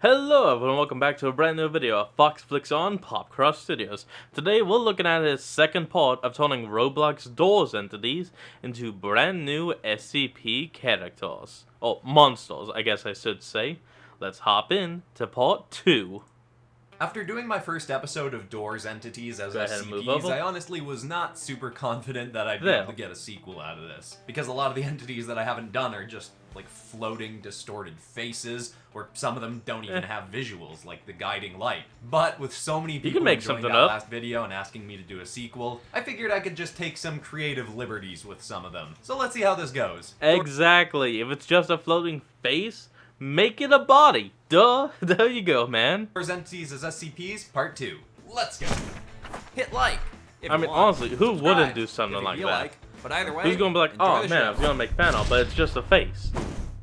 Hello everyone, welcome back to a brand new video of Fox Flicks on Popcross Studios. Today we're looking at his second part of turning Roblox Doors entities into brand new SCP characters. Or monsters, I guess I should say. Let's hop in to part 2. After doing my first episode of Doors entities as SCPs, I honestly was not super confident that I'd be able to get a sequel out of this. Because a lot of the entities that I haven't done are just like floating, distorted faces, or some of them don't even have visuals, like the guiding light. But with so many people enjoying that last video and asking me to do a sequel, I figured I could just take some creative liberties with some of them. So let's see how this goes. Exactly, if it's just a floating face, make it a body. Duh, there you go, man. Doors entities as SCPs, part 2. Let's go. Hit like. I mean, honestly, who wouldn't do something like that? But either way, who's gonna be like, oh man, I was gonna make fan art, but it's just a face.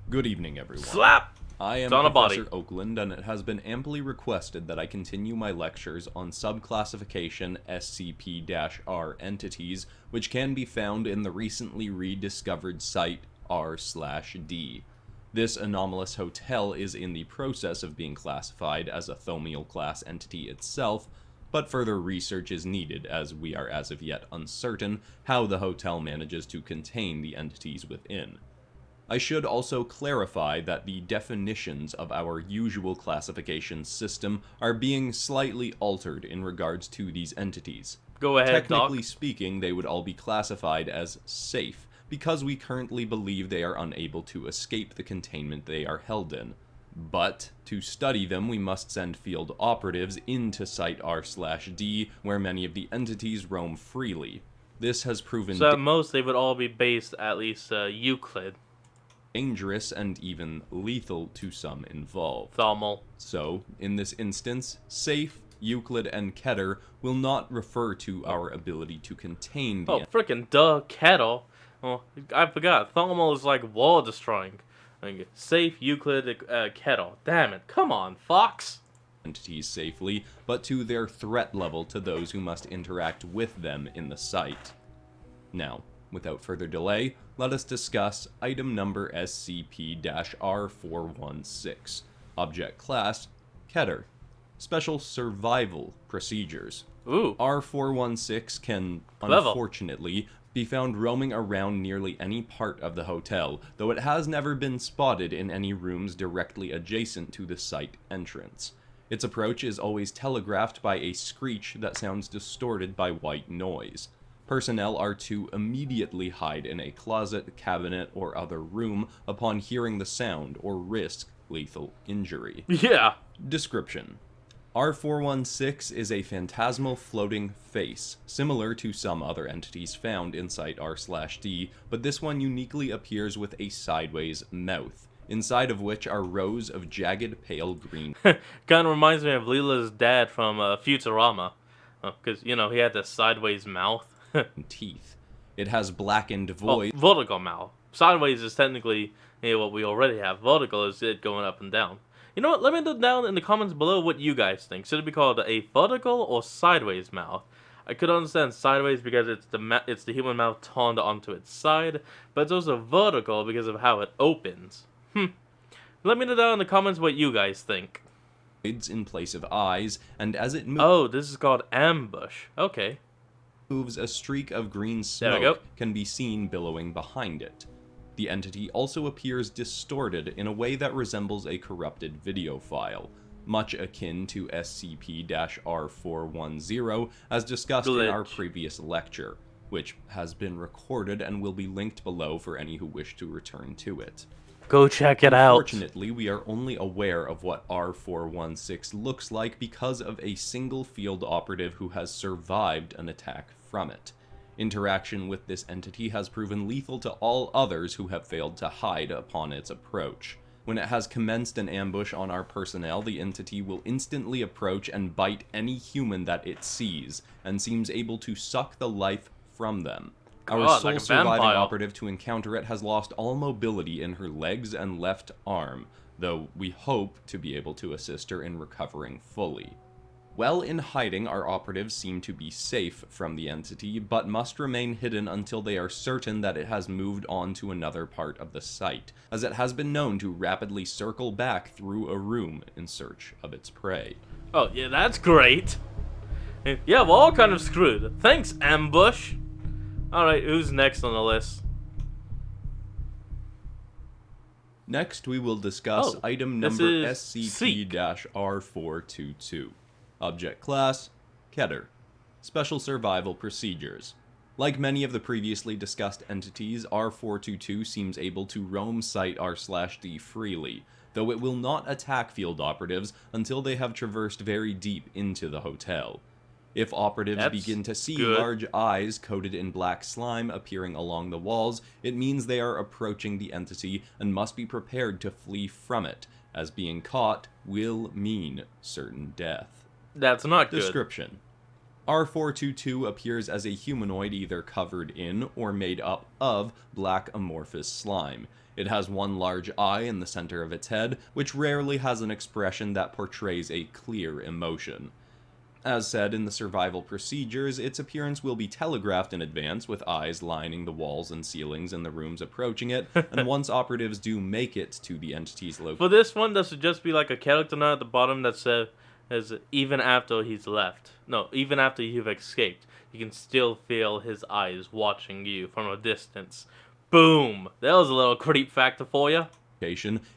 Good evening, everyone. Slap! I am Professor Oakland, and it has been amply requested that I continue my lectures on subclassification SCP-R entities, which can be found in the recently rediscovered site r/d. This anomalous hotel is in the process of being classified as a Thaumiel class entity itself, but further research is needed as we are as of yet uncertain how the hotel manages to contain the entities within. I should also clarify that the definitions of our usual classification system are being slightly altered in regards to these entities. Go ahead, Technically speaking, they would all be classified as safe, because we currently believe they are unable to escape the containment they are held in. But, to study them, we must send field operatives into Site r/d, where many of the entities roam freely. This has proven so at most they would all be based at least Euclid. Dangerous and even lethal to some involved. Thaumiel. So, in this instance, Safe, Euclid, and Keter will not refer to our ability to contain the frickin' duh, Keter. Oh, I forgot. Thaumiel is like wall destroying. Safe, Euclid, Keter. Damn it, come on, Fox! Entities safely, but to their threat level to those who must interact with them in the site. Now, without further delay, let us discuss item number SCP-R416. Object class, Keter. Special survival procedures. Ooh. R416 can, unfortunately, be found roaming around nearly any part of the hotel, though it has never been spotted in any rooms directly adjacent to the site entrance. Its approach is always telegraphed by a screech that sounds distorted by white noise. Personnel are to immediately hide in a closet, cabinet, or other room upon hearing the sound or risk lethal injury. Yeah. Description. R416 is a phantasmal floating face, similar to some other entities found in Site r/d, but this one uniquely appears with a sideways mouth, inside of which are rows of jagged pale green. Kinda reminds me of Leela's dad from Futurama, because, you know, he had this sideways mouth. Teeth. It has blackened void. Oh, vertical mouth. Sideways is technically what we already have. Vertical is it going up and down. You know what? Let me know down in the comments below what you guys think. Should it be called a vertical or sideways mouth? I could understand sideways because it's the human mouth turned onto its side, but it's also vertical because of how it opens. Let me know down in the comments what you guys think. In place of eyes, and as it moves... Oh, this is called ambush. Okay. ...moves, a streak of green smoke can be seen billowing behind it. The entity also appears distorted in a way that resembles a corrupted video file, much akin to SCP-R410 as discussed in our previous lecture, which has been recorded and will be linked below for any who wish to return to it. Go check it out. Unfortunately, we are only aware of what R416 looks like because of a single field operative who has survived an attack from it. Interaction with this entity has proven lethal to all others who have failed to hide upon its approach. When it has commenced an ambush on our personnel, the entity will instantly approach and bite any human that it sees, and seems able to suck the life from them. Our sole surviving operative to encounter it has lost all mobility in her legs and left arm, though we hope to be able to assist her in recovering fully. While in hiding, our operatives seem to be safe from the entity, but must remain hidden until they are certain that it has moved on to another part of the site, as it has been known to rapidly circle back through a room in search of its prey. Oh, yeah, that's great. Yeah, we're all kind of screwed. Thanks, Ambush. Alright, who's next on the list? Next, we will discuss item number SCP-R422. Object Class, Keter. Special Survival Procedures. Like many of the previously discussed entities, R422 seems able to roam Site R/D freely, though it will not attack field operatives until they have traversed very deep into the hotel. If operatives begin to see large eyes coated in black slime appearing along the walls, it means they are approaching the entity and must be prepared to flee from it, as being caught will mean certain death. That's not good. Description. R422 appears as a humanoid either covered in or made up of black amorphous slime. It has one large eye in the center of its head, which rarely has an expression that portrays a clear emotion. As said in the survival procedures, its appearance will be telegraphed in advance with eyes lining the walls and ceilings in the rooms approaching it, and once operatives do make it to the entity's location... For this one, does it just be like a character note at the bottom that says, even after he's left? No, even after you've escaped, you can still feel his eyes watching you from a distance. Boom! That was a little creep factor for you.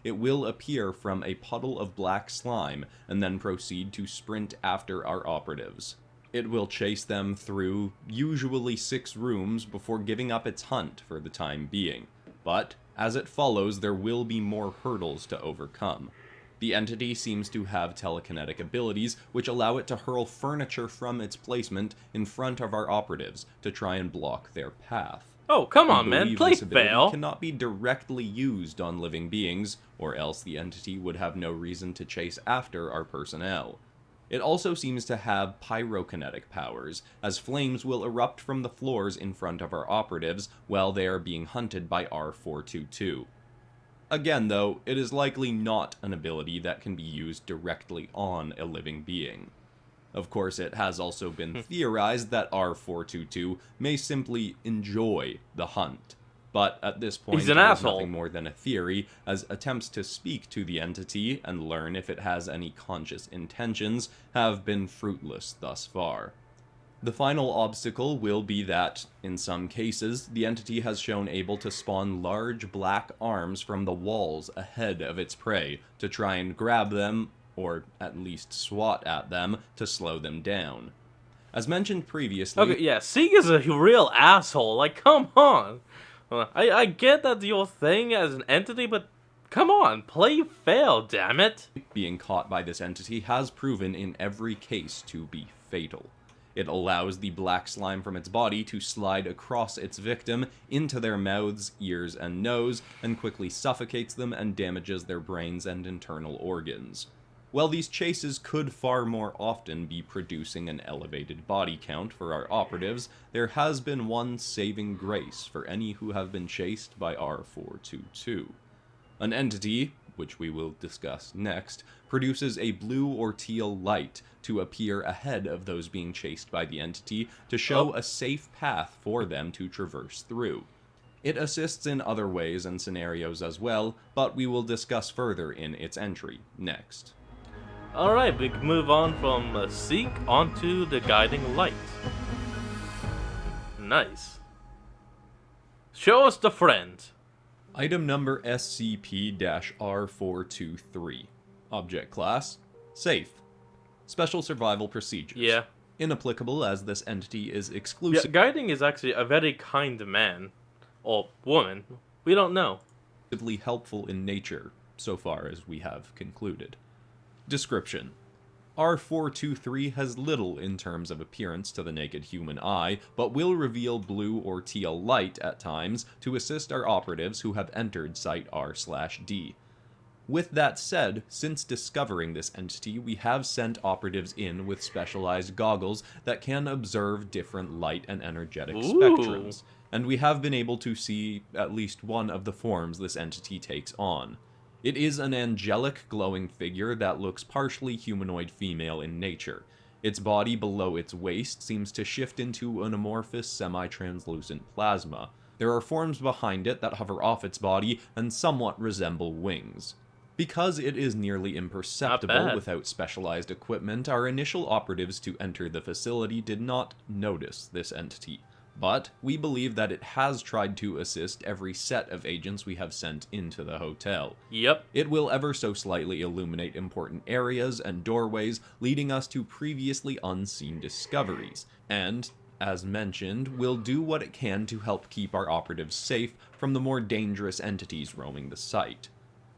It will appear from a puddle of black slime and then proceed to sprint after our operatives. It will chase them through usually 6 rooms before giving up its hunt for the time being. But as it follows, there will be more hurdles to overcome. The entity seems to have telekinetic abilities, which allow it to hurl furniture from its placement in front of our operatives to try and block their path. Oh, come on, man. Play fair. Cannot be directly used on living beings, or else the entity would have no reason to chase after our personnel. It also seems to have pyrokinetic powers, as flames will erupt from the floors in front of our operatives while they are being hunted by R422. Again, though, it is likely not an ability that can be used directly on a living being. Of course, it has also been theorized that R422 may simply enjoy the hunt. But at this point, he's an it is asshole. nothing more than a theory, as attempts to speak to the entity and learn if it has any conscious intentions have been fruitless thus far. The final obstacle will be that, in some cases, the entity has shown able to spawn large black arms from the walls ahead of its prey to try and grab them, or at least swat at them, to slow them down. As mentioned previously... Okay, yeah, Sieg is a real asshole, like, come on! I get that your thing as an entity, but come on, play fair, damn it! Being caught by this entity has proven in every case to be fatal. It allows the black slime from its body to slide across its victim into their mouths, ears, and nose, and quickly suffocates them and damages their brains and internal organs. While these chases could far more often be producing an elevated body count for our operatives, there has been one saving grace for any who have been chased by R422. An entity, which we will discuss next, produces a blue or teal light to appear ahead of those being chased by the entity to show a safe path for them to traverse through. It assists in other ways and scenarios as well, but we will discuss further in its entry next. Alright, we can move on from Seek onto the Guiding Light. Nice. Show us the friend. Item number SCP-R423. Object Class, Safe. Special Survival Procedures. Yeah. Inapplicable as this entity is exclusive. Yeah, Guiding is actually a very kind man. Or woman. We don't know. Helpful in nature, so far as we have concluded. Description. R423 has little in terms of appearance to the naked human eye, but will reveal blue or teal light at times to assist our operatives who have entered Site R/D. With that said, since discovering this entity, we have sent operatives in with specialized goggles that can observe different light and energetic spectrums, and we have been able to see at least one of the forms this entity takes on. It is an angelic, glowing figure that looks partially humanoid female in nature. Its body below its waist seems to shift into an amorphous semi-translucent plasma. There are forms behind it that hover off its body and somewhat resemble wings. Because it is nearly imperceptible without specialized equipment, our initial operatives to enter the facility did not notice this entity. But we believe that it has tried to assist every set of agents we have sent into the hotel. Yep. It will ever so slightly illuminate important areas and doorways, leading us to previously unseen discoveries, and, as mentioned, will do what it can to help keep our operatives safe from the more dangerous entities roaming the site.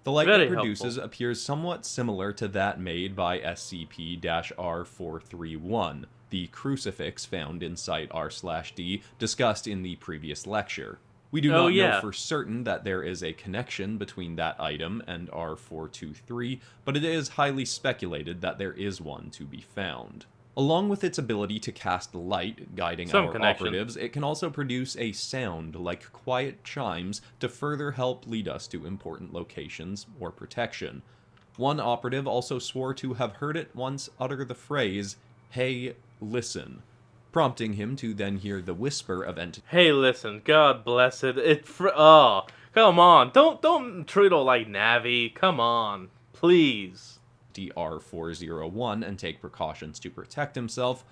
The light it produces appears somewhat similar to that made by SCP-R431, the crucifix found in Site R/D discussed in the previous lecture. We do not know for certain that there is a connection between that item and R423, but it is highly speculated that there is one to be found. Along with its ability to cast light guiding our operatives, it can also produce a sound like quiet chimes to further help lead us to important locations or protection. One operative also swore to have heard it once utter the phrase, "Hey, listen," prompting him to then hear the whisper of entities. Hey, listen, God bless it. Oh, come on. Don't treat it like Navi. Come on. Please. R401 and take precautions to protect himself,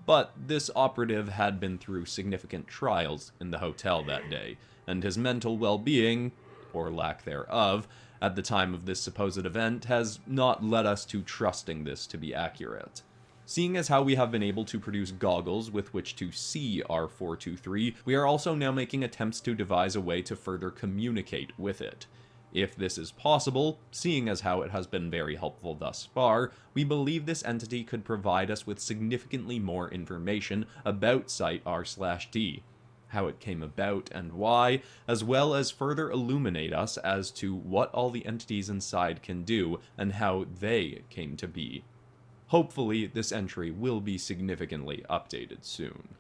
but this operative had been through significant trials in the hotel that day, and his mental well-being, or lack thereof, at the time of this supposed event has not led us to trusting this to be accurate. Seeing as how we have been able to produce goggles with which to see R423, we are also now making attempts to devise a way to further communicate with it. If this is possible, seeing as how it has been very helpful thus far, we believe this entity could provide us with significantly more information about Site R/D, how it came about and why, as well as further illuminate us as to what all the entities inside can do and how they came to be. Hopefully, this entry will be significantly updated soon.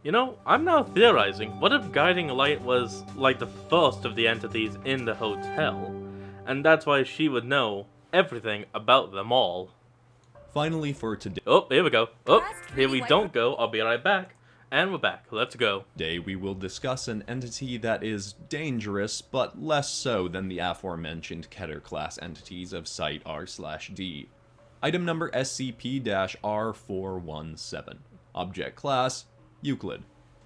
You know, I'm now theorizing, what if Guiding Light was like the first of the entities in the hotel, and that's why she would know everything about them all? Finally for today. Oh, here we go. Oh, here we don't go. I'll be right back. And we're back. Let's go. Today we will discuss an entity that is dangerous, but less so than the aforementioned Keter class entities of Site R/D. Item number SCP-R417. Object class Euclid.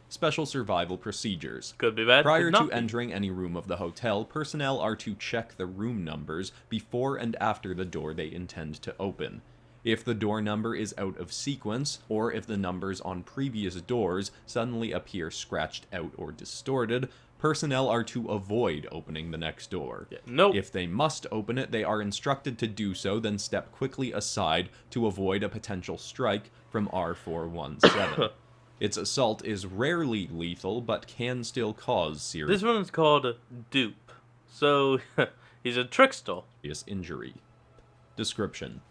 Special survival procedures. Could be bad. Prior to entering any room of the hotel, personnel are to check the room numbers before and after the door they intend to open. If the door number is out of sequence, or if the numbers on previous doors suddenly appear scratched out or distorted, personnel are to avoid opening the next door. If they must open it, they are instructed to do so, then step quickly aside to avoid a potential strike from R417. Its assault is rarely lethal, but can still cause serious... This one is called Dupe, so he's a trickster. ...injury. Description.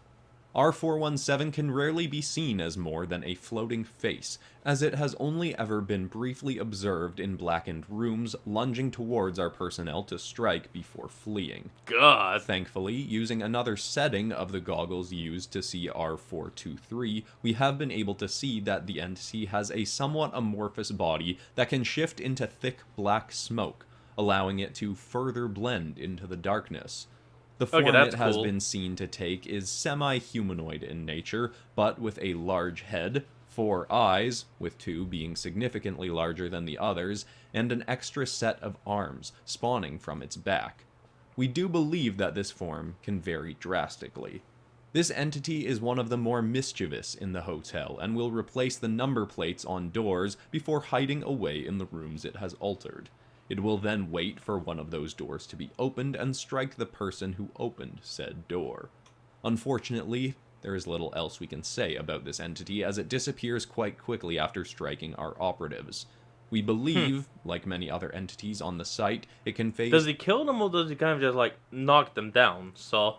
R417 can rarely be seen as more than a floating face, as it has only ever been briefly observed in blackened rooms lunging towards our personnel to strike before fleeing. God. Thankfully, using another setting of the goggles used to see R423, we have been able to see that the entity has a somewhat amorphous body that can shift into thick black smoke, allowing it to further blend into the darkness. The form it has been seen to take is semi-humanoid in nature, but with a large head, 4 eyes, with 2 being significantly larger than the others, and an extra set of arms spawning from its back. We do believe that this form can vary drastically. This entity is one of the more mischievous in the hotel, and will replace the number plates on doors before hiding away in the rooms it has altered. It will then wait for one of those doors to be opened and strike the person who opened said door. Unfortunately, there is little else we can say about this entity, as it disappears quite quickly after striking our operatives. We believe, like many other entities on the site, it can phase... Does he kill them, or does he kind of just, like, knock them down, so...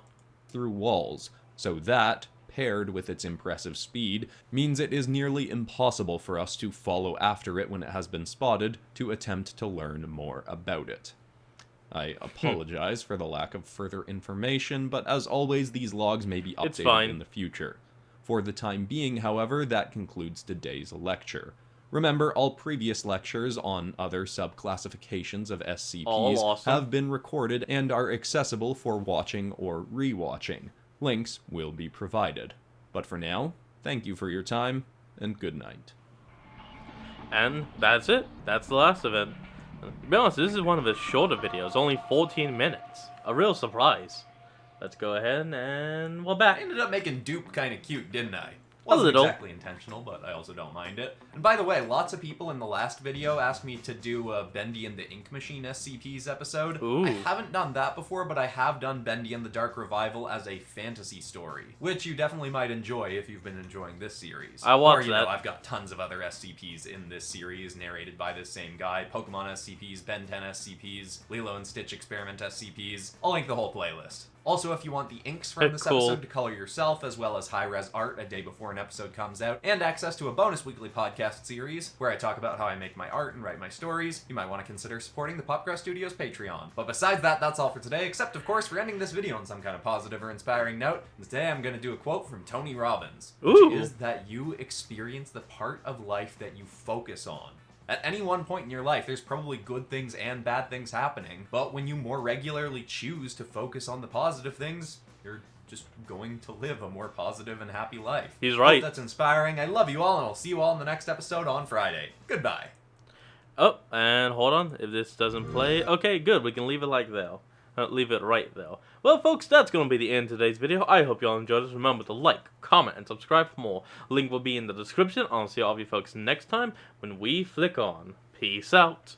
...through walls, so that, paired with its impressive speed, means it is nearly impossible for us to follow after it when it has been spotted to attempt to learn more about it. I apologize for the lack of further information, but as always, these logs may be updated in the future. For the time being, however, that concludes today's lecture. Remember, all previous lectures on other subclassifications of SCPs have been recorded and are accessible for watching or rewatching. Links will be provided. But for now, thank you for your time, and good night. And that's it. That's the last of it. To be honest, this is one of his shorter videos, only 14 minutes. A real surprise. Let's go ahead and we're back. I ended up making Dupe kind of cute, didn't I? A Wasn't little. exactly intentional, but I also don't mind it. And by the way, lots of people in the last video asked me to do a Bendy and the Ink Machine SCPs episode. Ooh. I haven't done that before, but I have done Bendy and the Dark Revival as a fantasy story, which you definitely might enjoy if you've been enjoying this series. I watched that. I've got tons of other SCPs in this series, narrated by this same guy. Pokemon SCPs, Ben 10 SCPs, Lilo and Stitch Experiment SCPs. I'll link the whole playlist. Also, if you want the inks from this episode to color yourself, as well as high-res art a day before an episode comes out, and access to a bonus weekly podcast series, where I talk about how I make my art and write my stories, you might want to consider supporting the Popgrass Studios Patreon. But besides that, that's all for today, except, of course, for ending this video on some kind of positive or inspiring note. And today I'm going to do a quote from Tony Robbins, which is that you experience the part of life that you focus on. At any one point in your life, there's probably good things and bad things happening, but when you more regularly choose to focus on the positive things, you're just going to live a more positive and happy life. He's right. Hope that's inspiring. I love you all, and I'll see you all in the next episode on Friday. Goodbye. Oh, and hold on. If this doesn't play, okay, good. We can leave it like that. Leave it right there. Well, folks, that's going to be the end of today's video. I hope you all enjoyed this. Remember to like, comment, and subscribe for more. Link will be in the description. I'll see all of you folks next time when we flick on. Peace out.